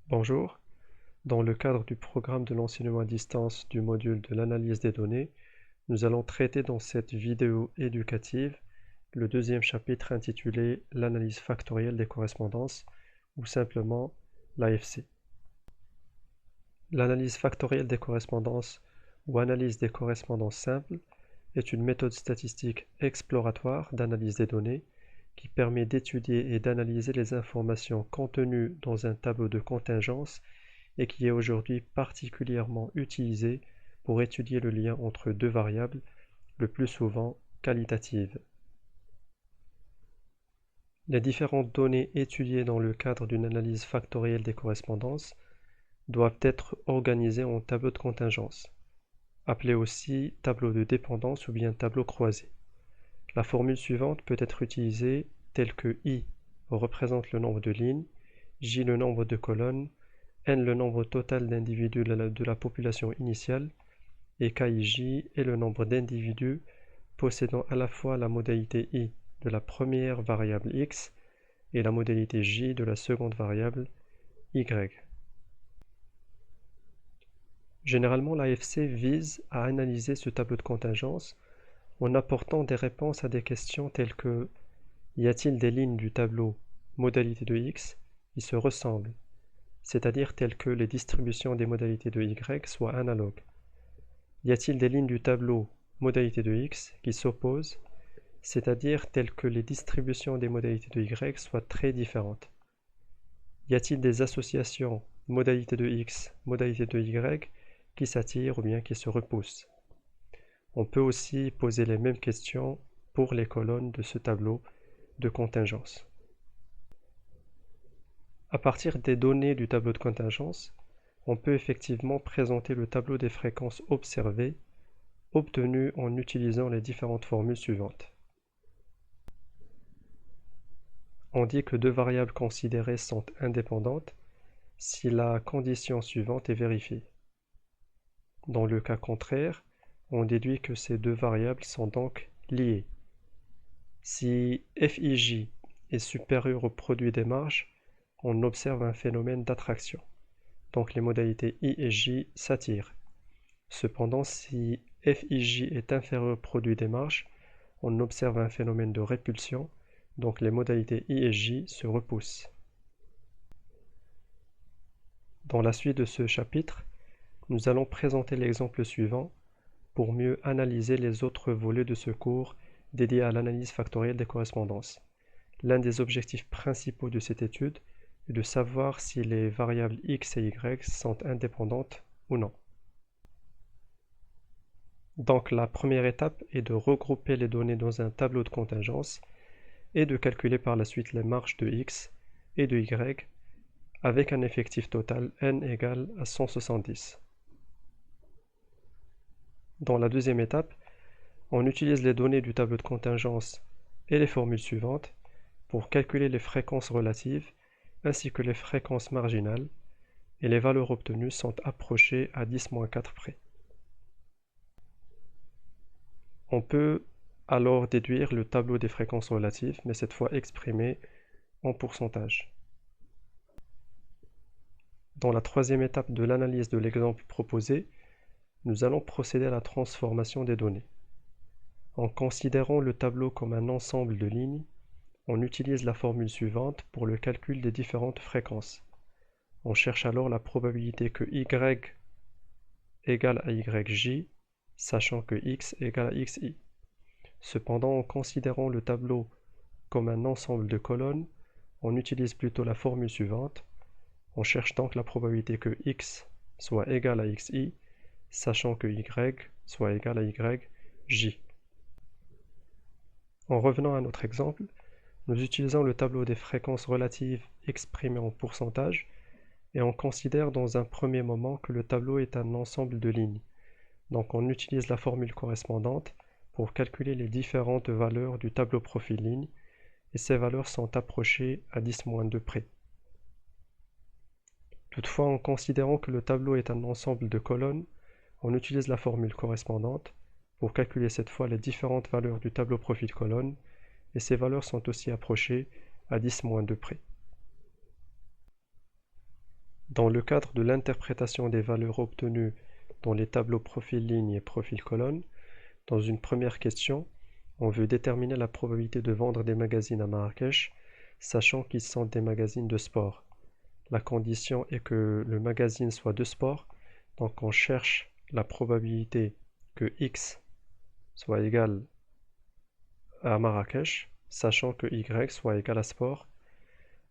Bonjour, dans le cadre du programme de l'enseignement à distance du module de l'analyse des données, nous allons traiter dans cette vidéo éducative le deuxième chapitre intitulé l'analyse factorielle des correspondances ou simplement l'AFC. L'analyse factorielle des correspondances ou analyse des correspondances simples est une méthode statistique exploratoire d'analyse des données qui permet d'étudier et d'analyser les informations contenues dans un tableau de contingence et qui est aujourd'hui particulièrement utilisée pour étudier le lien entre deux variables, le plus souvent qualitatives. Les différentes données étudiées dans le cadre d'une analyse factorielle des correspondances doivent être organisées en tableau de contingence, appelé aussi tableau de dépendance ou bien tableau croisé. La formule suivante peut être utilisée telle que I représente le nombre de lignes, J le nombre de colonnes, N le nombre total d'individus de la population initiale et KIJ est le nombre d'individus possédant à la fois la modalité I de la première variable X et la modalité J de la seconde variable Y. Généralement, l'AFC vise à analyser ce tableau de contingence en apportant des réponses à des questions telles que y a-t-il des lignes du tableau modalité de X qui se ressemblent, c'est-à-dire telles que les distributions des modalités de Y soient analogues? Y a-t-il des lignes du tableau modalité de X qui s'opposent, c'est-à-dire telles que les distributions des modalités de Y soient très différentes? Y a-t-il des associations modalité de X, modalité de Y qui s'attirent ou bien qui se repoussent? On peut aussi poser les mêmes questions pour les colonnes de ce tableau de contingence. À partir des données du tableau de contingence, on peut effectivement présenter le tableau des fréquences observées obtenues en utilisant les différentes formules suivantes. On dit que deux variables considérées sont indépendantes si la condition suivante est vérifiée. Dans le cas contraire, on déduit que ces deux variables sont donc liées. Si FIJ est supérieur au produit des marges, on observe un phénomène d'attraction. Donc les modalités I et J s'attirent. Cependant, si FIJ est inférieur au produit des marges, on observe un phénomène de répulsion, donc les modalités I et J se repoussent. Dans la suite de ce chapitre, nous allons présenter l'exemple suivant pour mieux analyser les autres volets de ce cours dédié à l'analyse factorielle des correspondances. L'un des objectifs principaux de cette étude est de savoir si les variables x et y sont indépendantes ou non. Donc la première étape est de regrouper les données dans un tableau de contingence et de calculer par la suite les marges de x et de y avec un effectif total n égale à 170. Dans la deuxième étape, on utilise les données du tableau de contingence et les formules suivantes pour calculer les fréquences relatives ainsi que les fréquences marginales et les valeurs obtenues sont approchées à 10-4 près. On peut alors déduire le tableau des fréquences relatives, mais cette fois exprimé en pourcentage. Dans la troisième étape de l'analyse de l'exemple proposé, nous allons procéder à la transformation des données. En considérant le tableau comme un ensemble de lignes, on utilise la formule suivante pour le calcul des différentes fréquences. On cherche alors la probabilité que y égale à yj, sachant que x égale à xi. Cependant, en considérant le tableau comme un ensemble de colonnes, on utilise plutôt la formule suivante. On cherche donc la probabilité que x soit égal à xi, sachant que y soit égal à yj. En revenant à notre exemple, nous utilisons le tableau des fréquences relatives exprimé en pourcentage et on considère dans un premier moment que le tableau est un ensemble de lignes. Donc on utilise la formule correspondante pour calculer les différentes valeurs du tableau profil ligne et ces valeurs sont approchées à 10-2 près. Toutefois, en considérant que le tableau est un ensemble de colonnes, on utilise la formule correspondante pour calculer cette fois les différentes valeurs du tableau profil colonne et ces valeurs sont aussi approchées à 10-2 près. Dans le cadre de l'interprétation des valeurs obtenues dans les tableaux profil ligne et profil colonne, dans une première question, on veut déterminer la probabilité de vendre des magazines à Marrakech, sachant qu'ils sont des magazines de sport. La condition est que le magazine soit de sport, donc on cherche la probabilité que X soit égal à Marrakech, sachant que Y soit égal à sport.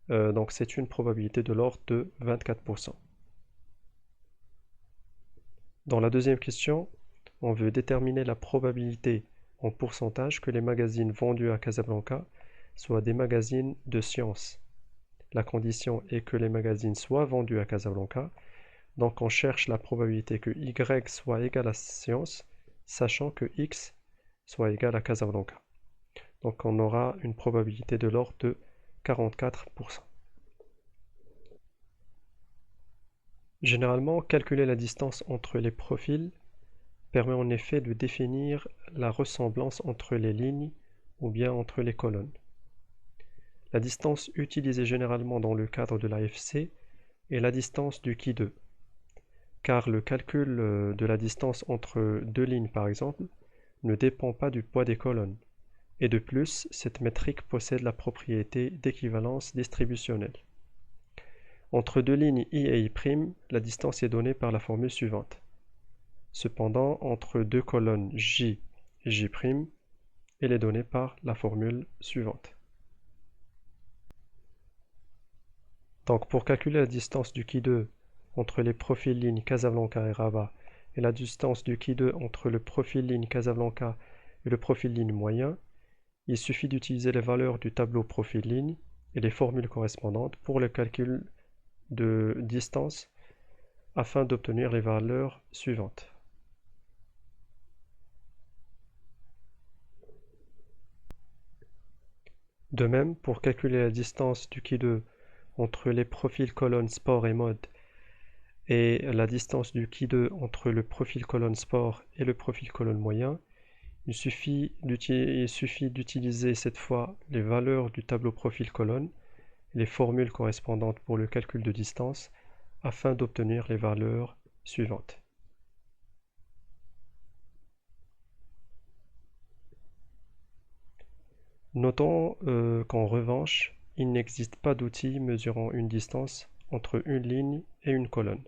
Donc c'est une probabilité de l'ordre de 24%. Dans la deuxième question, on veut déterminer la probabilité en pourcentage que les magazines vendus à Casablanca soient des magazines de sciences. La condition est que les magazines soient vendus à Casablanca, donc on cherche la probabilité que Y soit égal à sciences, sachant que X soit égal à Casablanca. Donc on aura une probabilité de l'ordre de 44%. Généralement, calculer la distance entre les profils permet en effet de définir la ressemblance entre les lignes ou bien entre les colonnes. La distance utilisée généralement dans le cadre de l'AFC est la distance du qui2, car le calcul de la distance entre deux lignes par exemple ne dépend pas du poids des colonnes, et de plus, cette métrique possède la propriété d'équivalence distributionnelle. Entre deux lignes I et I', la distance est donnée par la formule suivante. Cependant, entre deux colonnes J et J', elle est donnée par la formule suivante. Donc pour calculer la distance du qui2 entre les profils lignes Casablanca et Rabat et la distance du qui2 entre le profil ligne Casablanca et le profil ligne moyen, il suffit d'utiliser les valeurs du tableau profil ligne et les formules correspondantes pour le calcul de distance afin d'obtenir les valeurs suivantes. De même, pour calculer la distance du qui2 entre les profils colonnes sport et mode et la distance du qui2 entre le profil colonne sport et le profil colonne moyen, il suffit d'utiliser cette fois les valeurs du tableau profil colonne et les formules correspondantes pour le calcul de distance afin d'obtenir les valeurs suivantes. Notons qu'en revanche, il n'existe pas d'outil mesurant une distance entre une ligne et une colonne.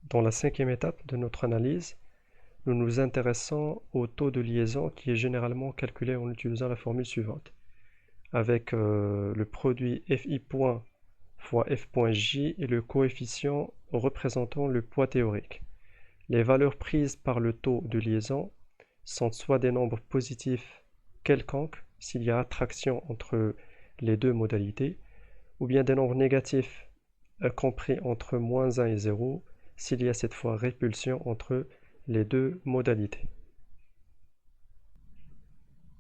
Dans la cinquième étape de notre analyse, nous nous intéressons au taux de liaison qui est généralement calculé en utilisant la formule suivante, avec le produit FI point fois F point J et le coefficient représentant le poids théorique. Les valeurs prises par le taux de liaison sont soit des nombres positifs quelconques s'il y a attraction entre les deux modalités, ou bien des nombres négatifs compris entre moins 1 et 0 s'il y a cette fois répulsion entre les deux modalités.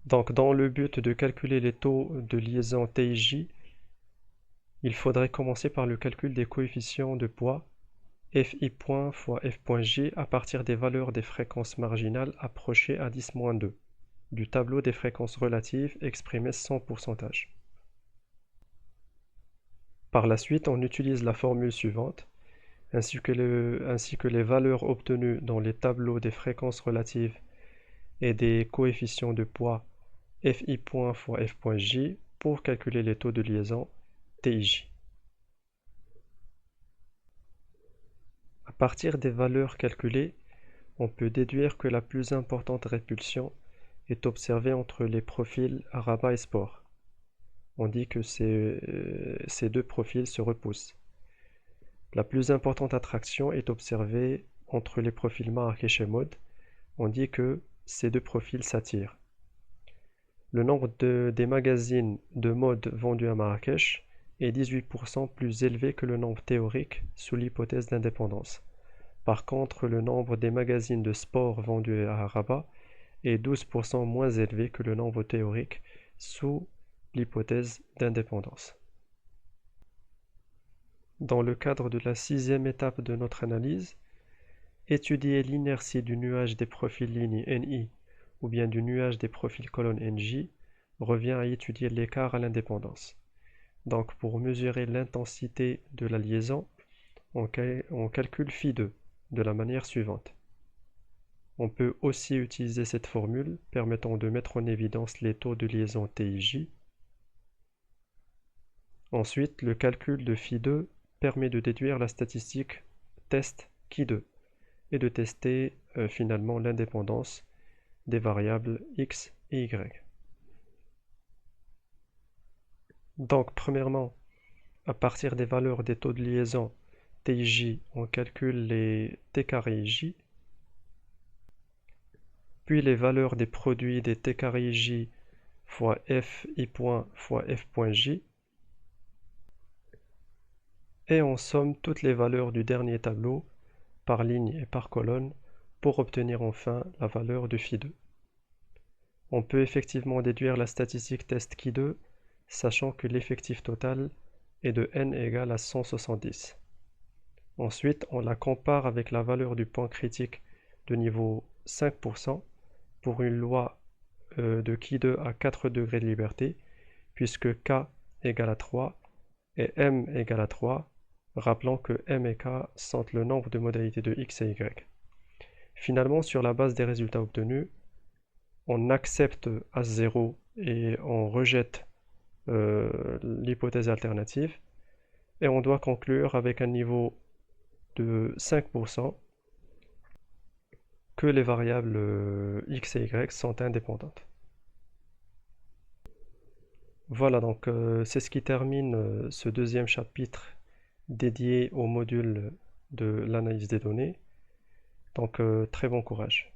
Donc dans le but de calculer les taux de liaison T et J, il faudrait commencer par le calcul des coefficients de poids FI point fois F point J à partir des valeurs des fréquences marginales approchées à 10-2 du tableau des fréquences relatives exprimées sans pourcentage. Par la suite, on utilise la formule suivante, ainsi que les valeurs obtenues dans les tableaux des fréquences relatives et des coefficients de poids FI point fois F point J pour calculer les taux de liaison TIJ. À partir des valeurs calculées, on peut déduire que la plus importante répulsion est observée entre les profils Rabat et Sport. On dit que ces deux profils se repoussent. La plus importante attraction est observée entre les profils Marrakech et Mode. On dit que ces deux profils s'attirent. Le nombre des magazines de mode vendus à Marrakech est 18% plus élevé que le nombre théorique sous l'hypothèse d'indépendance. Par contre, le nombre des magazines de sport vendus à Rabat est 12% moins élevé que le nombre théorique sous l'hypothèse d'indépendance. Dans le cadre de la sixième étape de notre analyse, étudier l'inertie du nuage des profils lignes NI ou bien du nuage des profils colonnes NJ revient à étudier l'écart à l'indépendance. Donc pour mesurer l'intensité de la liaison, on calcule φ2 de la manière suivante. On peut aussi utiliser cette formule permettant de mettre en évidence les taux de liaison TIJ. Ensuite, le calcul de φ2 permet de déduire la statistique test Ki2 et de tester finalement l'indépendance des variables x et y. Donc premièrement, à partir des valeurs des taux de liaison TIJ, on calcule les T carré J, puis les valeurs des produits des T carré J fois F I point fois F point J, et on somme toutes les valeurs du dernier tableau par ligne et par colonne pour obtenir enfin la valeur de φ2. On peut effectivement déduire la statistique test Ki2, sachant que l'effectif total est de n égale à 170. Ensuite, on la compare avec la valeur du point critique de niveau 5% pour une loi de Ki2 à 4 degrés de liberté, puisque K égale à 3 et M égale à 3, rappelant que M et K sont le nombre de modalités de x et y. Finalement, sur la base des résultats obtenus, on accepte H0 et on rejette l'hypothèse alternative, et on doit conclure avec un niveau de 5% que les variables x et y sont indépendantes. Voilà, donc c'est ce qui termine ce deuxième chapitre dédié au module de l'analyse des données. Donc très bon courage.